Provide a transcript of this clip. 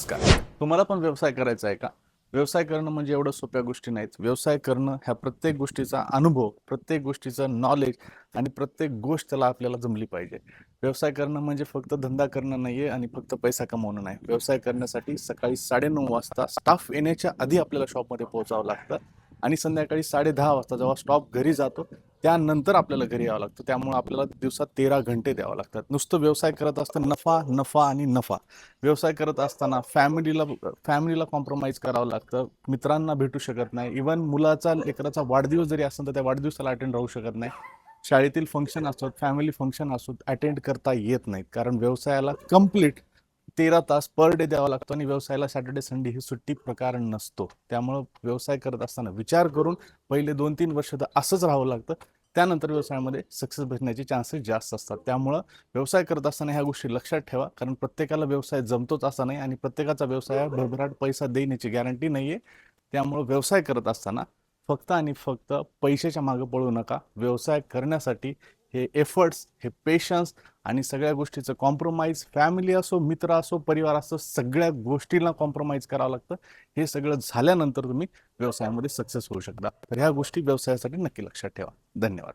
नमस्कार. तुम्हाला पण व्यवसाय करायचा आहे का? व्यवसाय करणं म्हणजे एवढं सोप्या गोष्टी नाहीत. व्यवसाय करणं ह्या प्रत्येक गोष्टीचा अनुभव, प्रत्येक गोष्टीचं नॉलेज आणि प्रत्येक गोष्ट त्याला आपल्याला जमली पाहिजे. व्यवसाय करणं म्हणजे फक्त धंदा करणं नाहीये आणि फक्त पैसा कमवणं नाही. व्यवसाय करण्यासाठी सकाळी 9:30 वाजता स्टाफ येण्याच्या आधी आपल्याला शॉपमध्ये पोहोचावं लागतं आणि संध्याकाळी 10:30 वाजता जेव्हा स्टॉप घरी जातो, त्यानंतर आपल्याला घरी यावं लागतं. त्यामुळे आपल्याला दिवसात 13 घंटे द्यावं लागतात. नुसतं व्यवसाय करत असताना नफा, नफा आणि नफा. व्यवसाय करत असताना फॅमिलीला कॉम्प्रोमाइज करावं लागतं, मित्रांना भेटू शकत नाही, इवन मुलाचा लेकराचा वाढदिवस जरी असेल तर त्या वाढदिवसाला अटेंड राहू शकत नाही. शाळेतील फंक्शन असतात, फॅमिली फंक्शन असतात, अटेंड करता येत नाहीत, कारण व्यवसायाला कम्प्लीट 13 तास पर डे द्यावा लागतो आणि व्यवसायाला सॅटर्डे संडे ही सुट्टी प्रकार नसतो. त्यामुळं व्यवसाय करत असताना विचार करून पहिले 2-3 वर्ष तर असंच राहावं लागतं. त्यानंतर व्यवसायामध्ये सक्सेस भेटण्याचे चान्सेस जास्त असतात. त्यामुळं व्यवसाय करत असताना ह्या गोष्टी लक्षात ठेवा, कारण प्रत्येकाला व्यवसाय जमतोच असा नाही आणि प्रत्येकाचा व्यवसाय भरभराट पैसा देण्याची गॅरंटी नाहीये. त्यामुळं व्यवसाय करत असताना फक्त आणि फक्त पैशाच्या मागे पळू नका. व्यवसाय करण्यासाठी हे एफर्ट्स, हे पेशन्स आणि सगळ्या गोष्टीचं कॉम्प्रोमाइज, फॅमिली असो, मित्र असो, परिवार असो, सगळ्या गोष्टींना कॉम्प्रोमाइज करावं लागतं. हे सगळं झाल्यानंतर तुम्ही व्यवसायामध्ये सक्सेस होऊ शकता. तर ह्या गोष्टी व्यवसायासाठी नक्की लक्षात ठेवा. धन्यवाद.